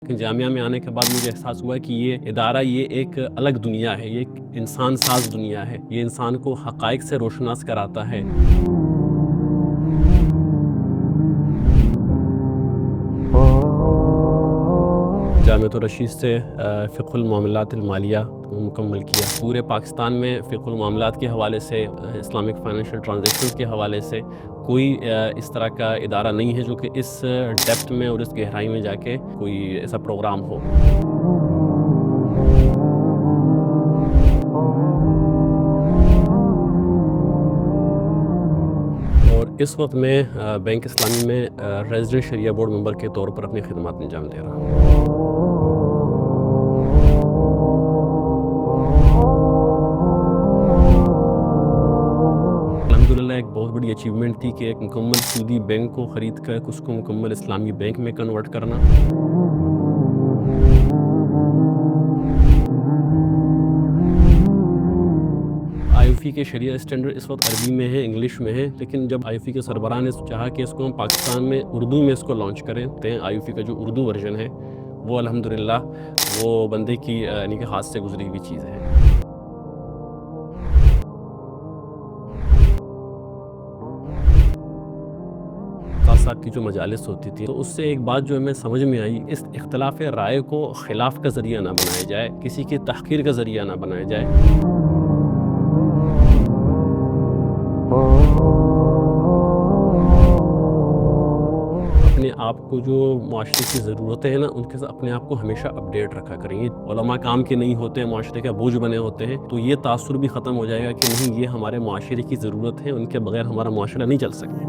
لیکن جامعہ میں آنے کے بعد مجھے احساس ہوا کہ یہ ادارہ یہ ایک الگ دنیا ہے، یہ ایک انسان ساز دنیا ہے، یہ انسان کو حقائق سے روشناس کراتا ہے۔ جامعۃ الرشید سے فقہ المعاملات المالیہ مکمل کیا۔ پورے پاکستان میں فقہ المعاملات کے حوالے سے، اسلامک فائنینشیل ٹرانزیکشنز کے حوالے سے کوئی اس طرح کا ادارہ نہیں ہے جو کہ اس ڈیپتھ میں اور اس گہرائی میں جا کے کوئی ایسا پروگرام ہو۔ اور اس وقت میں بینک اسلامی میں ریزیڈنٹ شریعہ بورڈ ممبر کے طور پر اپنی خدمات انجام دے رہا ہوں۔ الحمدللہ ایک بہت بڑی اچیومنٹ تھی کہ ایک مکمل سودی بینک کو خرید کر اس کو مکمل اسلامی بینک میں کنورٹ کرنا۔ IOFI کے شریعہ اسٹینڈرڈ اس وقت عربی میں ہے، انگلش میں ہے، لیکن جب IOFI کے سربراہ نے چاہا کہ اس کو ہم پاکستان میں اردو میں اس کو لانچ کریں تو IOFI کا جو اردو ورژن ہے وہ الحمدللہ وہ بندے کی یعنی کہ ہاتھ سے گزری ہوئی چیز ہے۔ صاحب کی جو مجالس ہوتی تھی تو اس سے ایک بات جو ہمیں سمجھ میں آئی، اس اختلاف رائے کو خلاف کا ذریعہ نہ بنایا جائے، کسی کی تحقیر کا ذریعہ نہ بنایا جائے۔ اپنے آپ کو جو معاشرے کی ضرورتیں ہیں نا ان کے ساتھ اپنے آپ کو ہمیشہ اپڈیٹ رکھا کریں۔ یہ علماء کام کے نہیں ہوتے ہیں، معاشرے کا بوجھ بنے ہوتے ہیں، تو یہ تاثر بھی ختم ہو جائے گا کہ نہیں یہ ہمارے معاشرے کی ضرورت ہے، ان کے بغیر ہمارا معاشرہ نہیں چل سکتا۔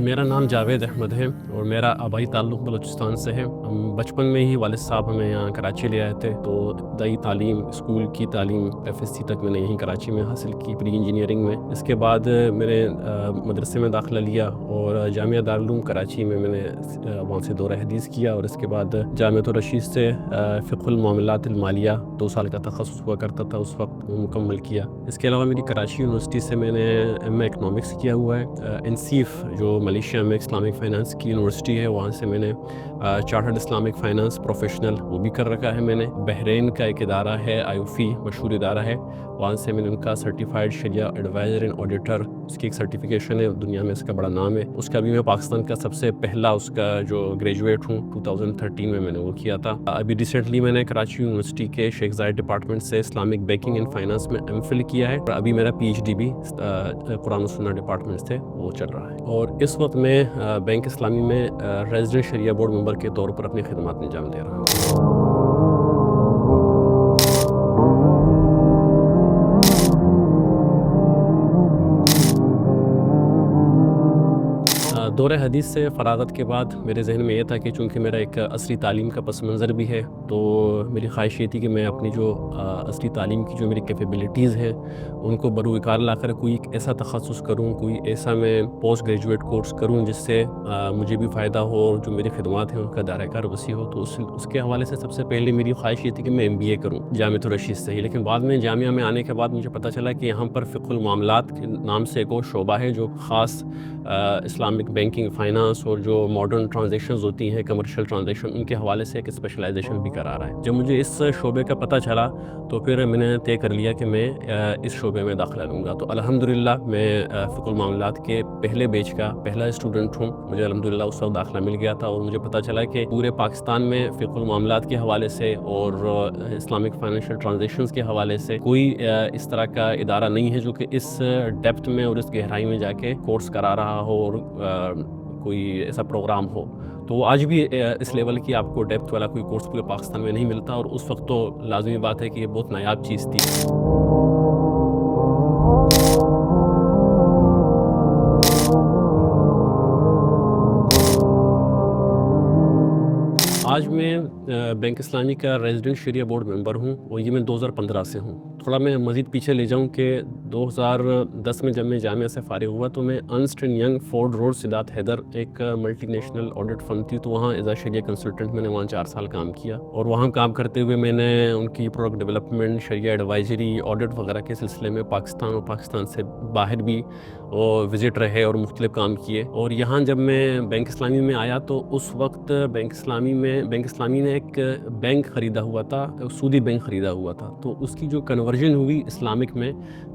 میرا نام جاوید احمد ہے اور میرا آبائی تعلق بلوچستان سے ہے۔ ہم بچپن میں ہی والد صاحب ہمیں یہاں کراچی لے آئے تھے، تو ابتدائی تعلیم، اسکول کی تعلیم FSC تک میں نے یہیں کراچی میں حاصل کی، پری انجینئرنگ میں۔ اس کے بعد میں نے مدرسے میں داخلہ لیا اور جامعہ دارالعلوم کراچی میں نے وہاں سے دورہ حدیث کیا، اور اس کے بعد جامعۃ الرشید سے فقہ المعاملات المالیہ 2 سال کا تخصص ہوا کرتا تھا اس وقت، وہ مکمل کیا۔ اس کے علاوہ میری کراچی یونیورسٹی سے میں نے MA اکنامکس کیا ہوا ہے۔ NCF جو ملیشیا میں اسلامک فائنانس کی یونیورسٹی ہے، وہاں سے میں نے چارٹرڈ اسلامک فائنانس پروفیشنل وہ بھی کر رکھا ہے میں نے۔ بحرین کا ایک ادارہ ہے IOFI، مشہور ادارہ ہے، وہاں سے میں نے ان کا certified Shariah advisor and auditor, اس کی ایک سرٹیفکیشن ہے، دنیا میں اس کا بڑا نام ہے۔ اس کا بھی میں پاکستان کا سب سے پہلا اس کا جو گریجویٹ ہوں، 2013 میں نے وہ کیا تھا۔ ابھی ریسنٹلی میں نے کراچی یونیورسٹی کے شیخ زاید ڈپارٹمنٹ سے اسلامک بینکنگ اینڈ فائنانس میں MPhil کیا ہے، اور ابھی میرا PhD بھی قرآن و سنہ ڈپارٹمنٹ سے وہ چل رہا ہے۔ اور اس وقت میں بینک اسلامی میں ریزیڈنٹ شریعہ بورڈ ممبر کے طور پر اپنی خدمات انجام دے رہا ہوں۔ دورہ حدیث سے فراغت کے بعد میرے ذہن میں یہ تھا کہ چونکہ میرا ایک عصری تعلیم کا پس منظر بھی ہے، تو میری خواہش یہ تھی کہ میں اپنی جو عصری تعلیم کی جو میری کیپیبلٹیز ہیں ان کو بروکار لا کر کوئی ایک ایسا تخصص کروں، کوئی ایسا میں پوسٹ گریجویٹ کورس کروں جس سے مجھے بھی فائدہ ہو اور جو میری خدمات ہیں ان کا دائرہ کار وسیع ہو۔ تو اس کے حوالے سے سب سے پہلے میری خواہش یہ تھی کہ میں MBA کروں جامعۃ الرشید سے ہی، لیکن بعد میں جامعہ میں آنے کے بعد مجھے پتہ چلا کہ یہاں پر فقہ المعاملات کے نام سے ایک اور شعبہ ہے جو خاص اسلامک بینکنگ، فائنانس اور جو ماڈرن ٹرانزیکشنز ہوتی ہیں، کمرشل ٹرانزیکشن، ان کے حوالے سے ایک اسپیشلائزیشن بھی کرا رہا ہے۔ جب مجھے اس شعبے کا پتہ چلا تو پھر میں نے طے کر لیا کہ میں اس شعبے میں داخلہ لوں گا۔ تو الحمدللہ میں فقہ المعاملات کے پہلے بیچ کا پہلا اسٹوڈنٹ ہوں۔ مجھے الحمدللہ اس وقت داخلہ مل گیا تھا، اور مجھے پتہ چلا کہ پورے پاکستان میں فقہ المعاملات کے حوالے سے اور اسلامک فائنینشیل ٹرانزیکشنز کے حوالے سے کوئی اس طرح کا ادارہ نہیں ہے جو کہ اس ڈیپتھ میں اور اس گہرائی میں جا کے کورس کرا رہا ہو اور کوئی ایسا پروگرام ہو۔ تو آج بھی اس لیول کی آپ کو ڈیپتھ والا کوئی کورس پورے پاکستان میں نہیں ملتا، اور اس وقت تو لازمی بات ہے کہ یہ بہت نایاب چیز تھی۔ آج میں بینک اسلامی کا ریزیڈنٹ شریعہ بورڈ ممبر ہوں، اور یہ میں 2015 سے ہوں۔ تھوڑا میں مزید پیچھے لے جاؤں کہ 2010 میں جب میں جامعہ سے فارغ ہوا تو میں Ernst and Young Ford road Sadat Haider ایک ملٹی نیشنل آڈٹ فرم تھی، تو وہاں ایز اے شریعہ کنسلٹنٹ میں نے وہاں 4 سال کام کیا، اور وہاں کام کرتے ہوئے میں نے ان کی پروڈکٹ ڈیولپمنٹ، شریعہ ایڈوائزری، آڈٹ وغیرہ کے سلسلے میں پاکستان اور پاکستان سے باہر بھی وزٹ رہے اور مختلف کام کیے. اور یہاں جب میں بینک اسلامی میں آیا تو اس وقت بینک اسلامی نے ایک بینک خریدا ہوا تھا, سودی بینک خریدا ہوا تھا. تو اس کی جو کنورژن ہوئی اسلامک میں,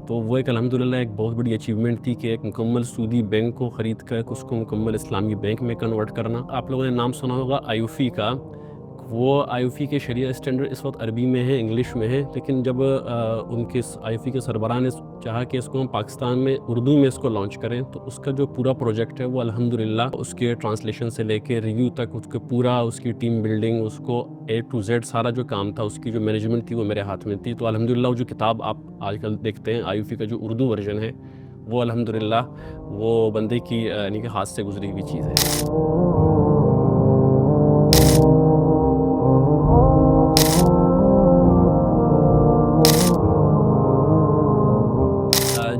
تو وہ ایک الحمدللہ ایک بہت بڑی اچیومنٹ تھی کہ ایک مکمل سودی بینک کو خرید کر اس کو مکمل اسلامی بینک میں کنورٹ کرنا. آپ لوگوں نے نام سنا ہوگا آیوفی کا. وہ آیوفی کے شریعہ اسٹینڈرڈ اس وقت عربی میں ہے, انگلش میں ہے, لیکن جب ان کے آیوفی کے سربراہ نے چاہا کہ اس کو ہم پاکستان میں اردو میں اس کو لانچ کریں, تو اس کا جو پورا پروجیکٹ ہے وہ الحمدللہ اس کے ٹرانسلیشن سے لے کے ریویو تک اس کے پورا اس کی ٹیم بلڈنگ, اس کو A to Z سارا جو کام تھا, اس کی جو مینجمنٹ تھی وہ میرے ہاتھ میں تھی. تو الحمدللہ وہ جو کتاب آپ آج کل دیکھتے ہیں آیوفی کا جو اردو ورژن ہے, وہ الحمدللہ وہ بندے کی یعنی کہ ہاتھ سے گزری ہوئی چیز ہے.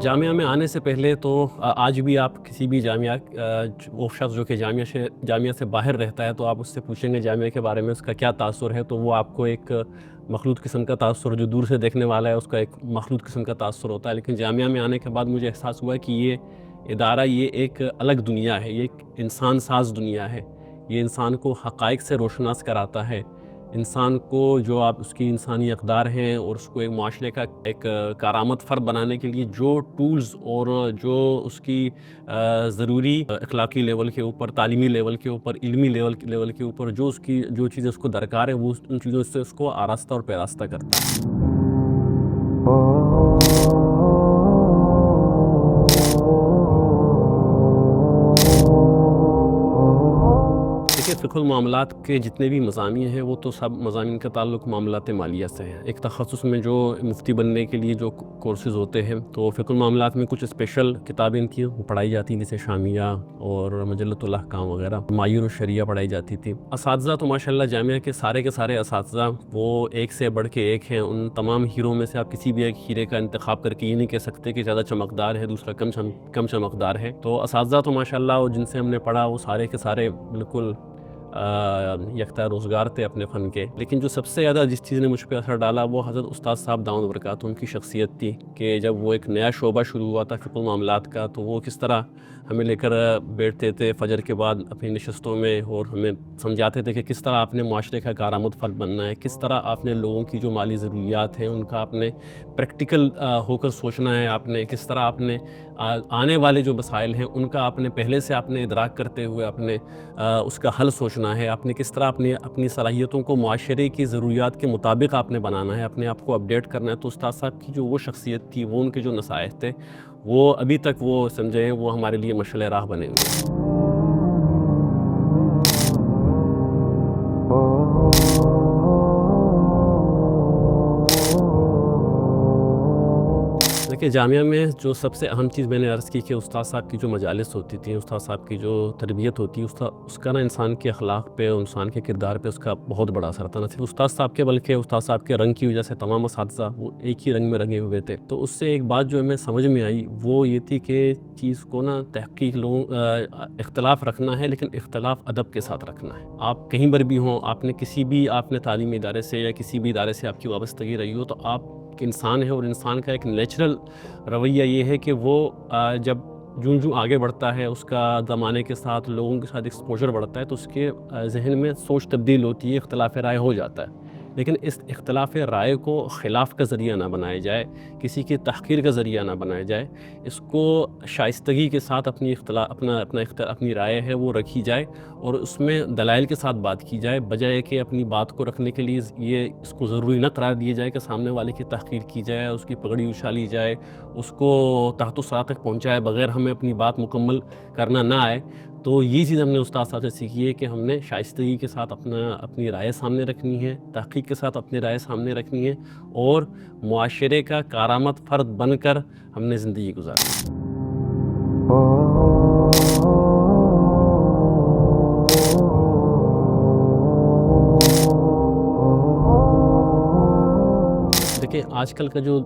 جامعہ میں آنے سے پہلے تو آج بھی آپ کسی بھی جامعہ وہ شخص جو کہ جامعہ سے باہر رہتا ہے, تو آپ اس سے پوچھیں گے جامعہ کے بارے میں اس کا کیا تاثر ہے, تو وہ آپ کو ایک مخلوط قسم کا تاثر, جو دور سے دیکھنے والا ہے اس کا ایک مخلوط قسم کا تاثر ہوتا ہے. لیکن جامعہ میں آنے کے بعد مجھے احساس ہوا کہ یہ ادارہ یہ ایک الگ دنیا ہے, یہ ایک انسان ساز دنیا ہے. یہ انسان کو حقائق سے روشناس کراتا ہے, انسان کو جو آپ اس کی انسانی اقدار ہیں اور اس کو ایک معاشرے کا ایک کارآمد فرد بنانے کے لیے جو ٹولز اور جو اس کی ضروری اخلاقی لیول کے اوپر, تعلیمی لیول کے اوپر, علمی لیول کے اوپر جو اس کی جو چیزیں اس کو درکار ہے, وہ ان چیزوں سے اس کو آراستہ اور پیراستہ کرتا ہے. فقہ المعاملات کے جتنے بھی مضامین ہیں وہ تو سب مضامین کا تعلق معاملات مالیہ سے ہے. ایک تخصص میں جو مفتی بننے کے لیے جو کورسز ہوتے ہیں, تو فقہ المعاملات میں کچھ اسپیشل کتابیں تھیں وہ پڑھائی جاتی ہیں, جیسے شامیہ اور مجلۃ الاحکام وغیرہ, معایر الشریعہ پڑھائی جاتی تھی. اساتذہ تو ماشاءاللہ جامعہ کے سارے اساتذہ وہ ایک سے بڑھ کے ایک ہیں. ان تمام ہیروں میں سے آپ کسی بھی ایک ہیرے کا انتخاب کر کے یہ نہیں کہہ سکتے کہ زیادہ چمکدار ہے دوسرا کم چمکدار ہے. تو اساتذہ تو ماشاءاللہ جن سے ہم نے پڑھا وہ سارے کے سارے بالکل یکتا روزگار تھے اپنے فن کے. لیکن جو سب سے زیادہ جس چیز نے مجھ پہ اثر ڈالا وہ حضرت استاد صاحب دامت برکاتہ ان کی شخصیت تھی, کہ جب وہ ایک نیا شعبہ شروع ہوا تھا فقہ المعاملات کا, تو وہ کس طرح ہمیں لے کر بیٹھتے تھے فجر کے بعد اپنی نشستوں میں, اور ہمیں سمجھاتے تھے کہ کس طرح آپ نے معاشرے کا کارآمد فرد بننا ہے, کس طرح آپ نے لوگوں کی جو مالی ضروریات ہیں ان کا آپ نے پریکٹیکل ہو کر سوچنا ہے, آپ نے کس طرح آپ نے آنے والے جو مسائل ہیں ان کا آپ نے پہلے سے آپ نے ادراک کرتے ہوئے آپ نے اس کا حل سوچنا ہے, آپ نے کس طرح اپنی صلاحیتوں کو معاشرے کی ضروریات کے مطابق آپ نے بنانا ہے, اپنے آپ کو اپڈیٹ کرنا ہے. تو استاد صاحب کی جو وہ شخصیت تھی, وہ ان کے جو نصائح تھے, وہ ابھی تک وہ سمجھیں وہ ہمارے لیے مشعل راہ بنے ہوئے ہیں. دیکھیے جامعہ میں جو سب سے اہم چیز میں نے عرض کی کہ استاد صاحب کی جو مجالس ہوتی تھیں, استاد صاحب کی جو تربیت ہوتی ہے, اس کا نا انسان کے اخلاق پہ, انسان کے کردار پہ اس کا بہت بڑا اثر تھا. نہ صرف استاد صاحب کے بلکہ استاد صاحب کے رنگ کی وجہ سے تمام اساتذہ وہ ایک ہی رنگ میں رنگے ہوئے تھے. تو اس سے ایک بات جو ہمیں سمجھ میں آئی وہ یہ تھی کہ چیز کو نا تحقیق اختلاف رکھنا ہے, لیکن اختلاف ادب کے ساتھ رکھنا ہے. آپ کہیں پر بھی ہوں, آپ نے تعلیمی ادارے سے یا کسی بھی ادارے سے آپ کی وابستگی رہی ہو, تو آپ انسان ہے, اور انسان کا ایک نیچرل رویہ یہ ہے کہ وہ جب جوں آگے بڑھتا ہے, اس کا زمانے کے ساتھ لوگوں کے ساتھ ایکسپوجر بڑھتا ہے, تو اس کے ذہن میں سوچ تبدیل ہوتی ہے, اختلاف رائے ہو جاتا ہے. لیکن اس اختلاف رائے کو خلاف کا ذریعہ نہ بنایا جائے, کسی کی تحقیر کا ذریعہ نہ بنایا جائے. اس کو شائستگی کے ساتھ اپنی رائے ہے وہ رکھی جائے, اور اس میں دلائل کے ساتھ بات کی جائے, بجائے کہ اپنی بات کو رکھنے کے لیے اس کو ضروری نہ قرار دیا جائے کہ سامنے والے کی تحقیر کی جائے, اس کی پگڑی اچھالی جائے, اس کو تحت و سرات تک پہنچائے بغیر ہمیں اپنی بات مکمل کرنا نہ آئے. تو یہ چیز ہم نے استاد صاحب سے سیکھی ہے کہ ہم نے شائستگی کے ساتھ اپنی رائے سامنے رکھنی ہے, تحقیق کے ساتھ اپنی رائے سامنے رکھنی ہے, اور معاشرے کا کارآمد فرد بن کر ہم نے زندگی گزارنی ہے. دیکھیں آج کل کا جو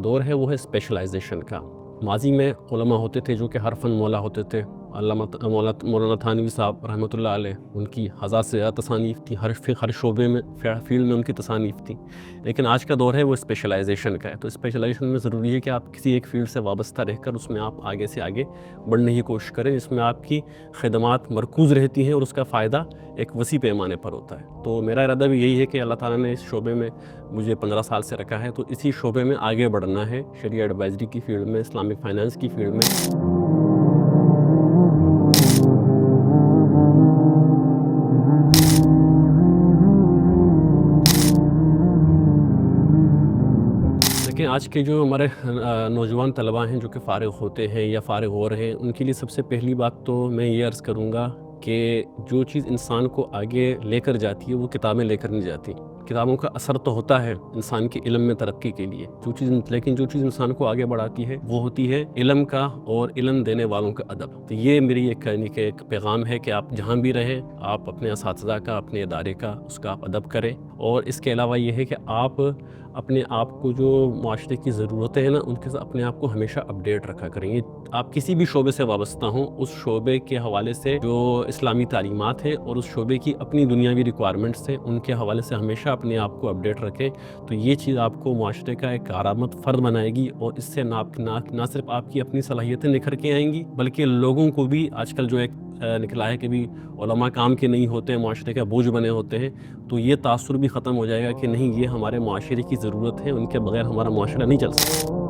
دور ہے وہ ہے اسپیشلائزیشن کا. ماضی میں علماء ہوتے تھے جو کہ ہر فن مولا ہوتے تھے, علامہ مولانا تھانوی صاحب رحمۃ اللہ علیہ، ان کی ہزار سے زیادہ تصانیف تھیں، ہر شعبے میں فیلڈ میں ان کی تصانیف تھیں. لیکن آج کا دور ہے وہ اسپیشلائزیشن کا ہے. تو اسپیشلائزیشن میں ضروری ہے کہ آپ کسی ایک فیلڈ سے وابستہ رہ کر اس میں آپ آگے سے آگے بڑھنے کی کوشش کریں، جس میں آپ کی خدمات مرکوز رہتی ہیں اور اس کا فائدہ ایک وسیع پیمانے پر ہوتا ہے. تو میرا ارادہ بھی یہی ہے کہ اللہ تعالیٰ نے اس شعبے میں مجھے 15 سال سے رکھا ہے، تو اسی شعبے میں آگے بڑھنا ہے، شریعہ ایڈوائزری کی فیلڈ میں، اسلامک فائنانس کی فیلڈ میں. لیکن آج کے جو ہمارے نوجوان طلباء ہیں جو کہ فارغ ہوتے ہیں یا فارغ ہو رہے ہیں، ان کے لیے سب سے پہلی بات تو میں یہ عرض کروں گا کہ جو چیز انسان کو آگے لے کر جاتی ہے وہ کتابیں لے کر نہیں جاتی. کتابوں کا اثر تو ہوتا ہے انسان کے علم میں ترقی کے لیے، لیکن جو چیز انسان کو آگے بڑھاتی ہے وہ ہوتی ہے علم کا اور علم دینے والوں کا ادب. تو یہ میری ایک پیغام ہے کہ آپ جہاں بھی رہیں، آپ اپنے اساتذہ کا، اپنے ادارے کا، اس کا آپ ادب کریں. اور اس کے علاوہ یہ ہے کہ آپ اپنے آپ کو جو معاشرے کی ضرورتیں ہیں نا، ان کے ساتھ اپنے آپ کو ہمیشہ اپڈیٹ رکھا کریں. یہ آپ کسی بھی شعبے سے وابستہ ہوں، اس شعبے کے حوالے سے جو اسلامی تعلیمات ہیں اور اس شعبے کی اپنی دنیاوی ریکوائرمنٹس ہیں، ان کے حوالے سے ہمیشہ اپنے آپ کو اپڈیٹ رکھیں. تو یہ چیز آپ کو معاشرے کا ایک کارآمد فرد بنائے گی، اور اس سے نہ صرف آپ کی اپنی صلاحیتیں نکھر کے آئیں گی، بلکہ لوگوں کو بھی آج کل جو ایک نکلا ہے کہ بھی علماء کام کے نہیں ہوتے ہیں، معاشرے کا بوجھ بنے ہوتے ہیں، تو یہ تاثر بھی ختم ہو جائے گا کہ نہیں، یہ ہمارے معاشرے کی ضرورت ہے، ان کے بغیر ہمارا معاشرہ نہیں چل سکتا.